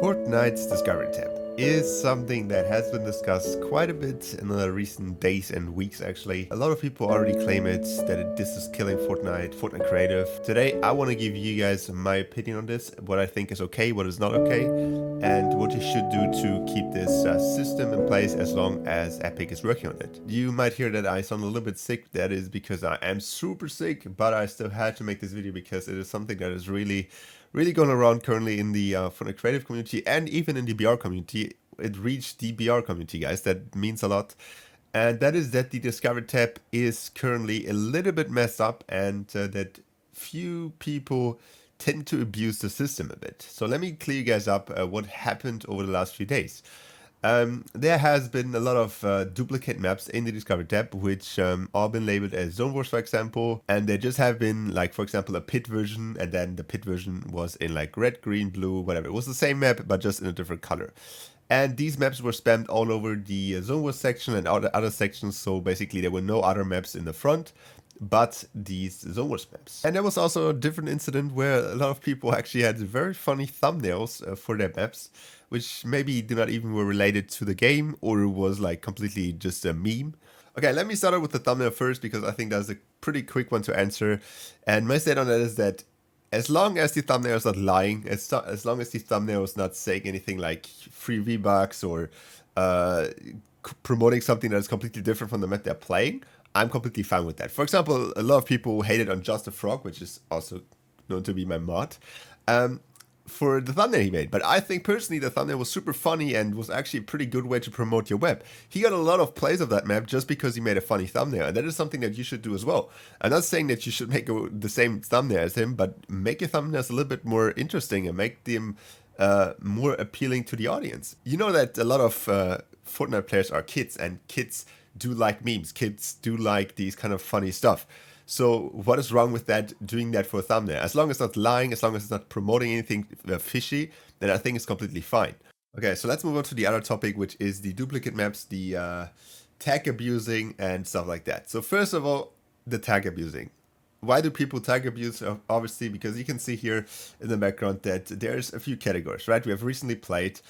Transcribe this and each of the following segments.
Fortnite's Discovery tab is something that has been discussed quite a bit in the recent days and weeks actually. A lot of people already claim this is killing Fortnite creative. Today I want to give you guys my opinion on this, what I think is okay, what is not okay, and what you should do to keep this system in place as long as Epic is working on it. You might hear that I sound a little bit sick. That is because I am super sick, but I still had to make this video because it is something that is really going around currently in the Fortnite creative community and even in the BR community. It reached the BR community, guys. That means a lot. And that is that the Discover tab is currently a little bit messed up and that few people tend to abuse the system a bit. So let me clear you guys up what happened over the last few days. There has been a lot of duplicate maps in the Discover tab, which all been labeled as Zone Wars, for example, and there just have been, like, for example, a pit version, and then the pit version was in like red, green, blue, whatever. It was the same map, but just in a different color. And these maps were spammed all over the Zone Wars section and other sections, so basically there were no other maps in the front but these Zone Wars maps. And there was also a different incident where a lot of people actually had very funny thumbnails for their maps, which maybe do not even were related to the game or was like completely just a meme. Okay, let me start out with the thumbnail first because I think that's a pretty quick one to answer. And my state on that is that as long as the thumbnail is not lying, as long as the thumbnail is not saying anything like free V-Bucks or promoting something that is completely different from the map they're playing, I'm completely fine with that. For example, a lot of people hated on Just a Frog, which is also known to be my mod, for the thumbnail he made. But I think personally the thumbnail was super funny and was actually a pretty good way to promote your web. He got a lot of plays of that map just because he made a funny thumbnail, and that is something that you should do as well. I'm not saying that you should make the same thumbnail as him, but make your thumbnails a little bit more interesting and make them more appealing to the audience. You know that a lot of Fortnite players are kids, and kids do like memes. Kids do like these kind of funny stuff. So what is wrong with that, doing that for a thumbnail? As long as it's not lying, as long as it's not promoting anything fishy, then I think it's completely fine. Okay, so let's move on to the other topic, which is the duplicate maps, the tag abusing and stuff like that. So first of all, the tag abusing. Why do people tag abuse? Obviously, because you can see here in the background that there's a few categories, right? We have recently played,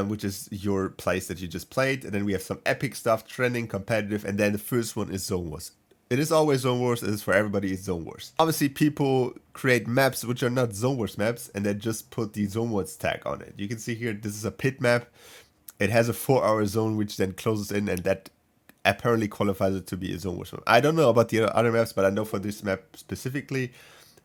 which is your place that you just played. And then we have some epic stuff, trending, competitive. And then the first one is Zone Wars. It is always Zone Wars. It is for everybody. It's Zone Wars. Obviously, people create maps which are not Zone Wars maps and then just put the Zone Wars tag on it. You can see here, this is a pit map. It has a 4-hour zone, which then closes in, and that apparently qualifies it to be a Zone Wars map. I don't know about the other maps, but I know for this map specifically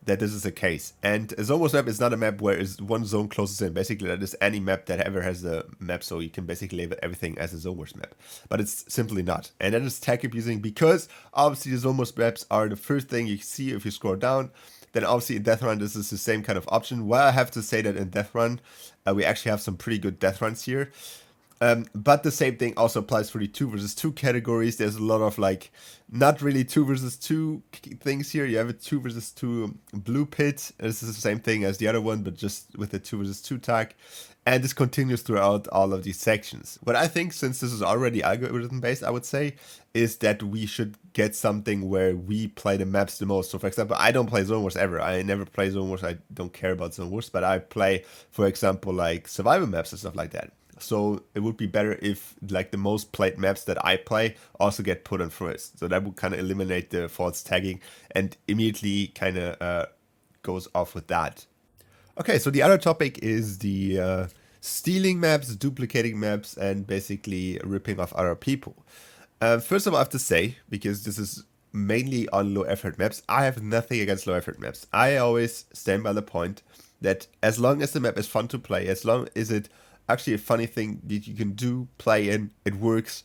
that this is the case. And a Zone Wars map is not a map where one zone closes in. Basically, that is any map that ever has a map, so you can basically label everything as a Zone Wars map. But it's simply not. And that is tag abusing because obviously the Zone Wars maps are the first thing you see if you scroll down. Then obviously in Death Run, this is the same kind of option. Well, I have to say that in Death Run, we actually have some pretty good Death Runs here. But the same thing also applies for the 2 versus 2 categories. There's a lot of like, not really 2 versus 2 things here. You have a 2 versus 2 blue pit. This is the same thing as the other one, but just with the 2 versus 2 tag. And this continues throughout all of these sections. What I think, since this is already algorithm based, I would say, is that we should get something where we play the maps the most. So for example, I don't play Zone Wars ever. I never play Zone Wars. I don't care about Zone Wars, but I play, for example, like survival maps and stuff like that. So it would be better if like the most played maps that I play also get put on first. So that would kind of eliminate the false tagging and immediately kind of goes off with that. Okay, so the other topic is the stealing maps, duplicating maps, and basically ripping off other people. First of all, I have to say, because this is mainly on low effort maps, I have nothing against low effort maps. I always stand by the point that as long as the map is fun to play, as long as it actually a funny thing that you can do, play in, it works,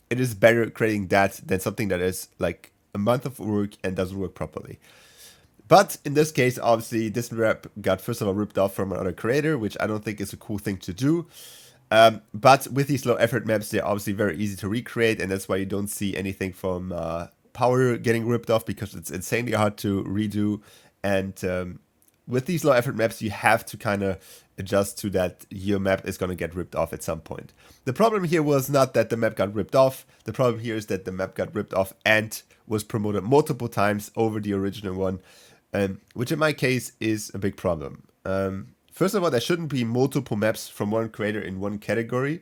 it is better creating that than something that is like a month of work and doesn't work properly. But in this case, obviously, this map got first of all ripped off from another creator, which I don't think is a cool thing to do. But with these low effort maps, they're obviously very easy to recreate, and that's why you don't see anything from Power getting ripped off, because it's insanely hard to redo. And with these low effort maps, you have to kind of adjust to that your map is going to get ripped off at some point. The problem here was not that the map got ripped off. The problem here is that the map got ripped off and was promoted multiple times over the original one, which in my case is a big problem. First First of all, there shouldn't be multiple maps from one creator in one category,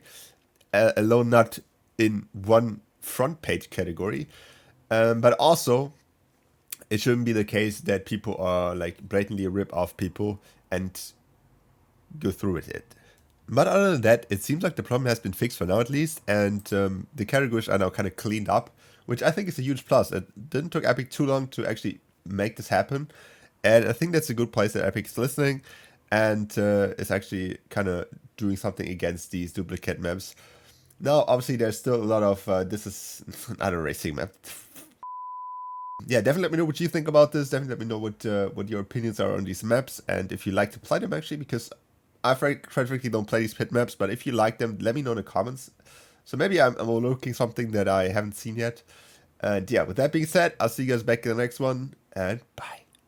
alone not in one front page category. But also, it shouldn't be the case that people are like blatantly rip off people and go through with it. But other than that, it seems like the problem has been fixed for now at least, and the categories are now kind of cleaned up, which I think is a huge plus. It didn't take Epic too long to actually make this happen, and I think that's a good place that Epic is listening and is actually kind of doing something against these duplicate maps. Now, obviously, there's still a lot of this is not a racing map. Yeah, definitely let me know what you think about this. Definitely let me know what your opinions are on these maps, and if you like to play them actually, because I frankly don't play these pit maps, but if you like them, let me know in the comments. So maybe I'm overlooking something that I haven't seen yet. And yeah, with that being said, I'll see you guys back in the next one, and bye.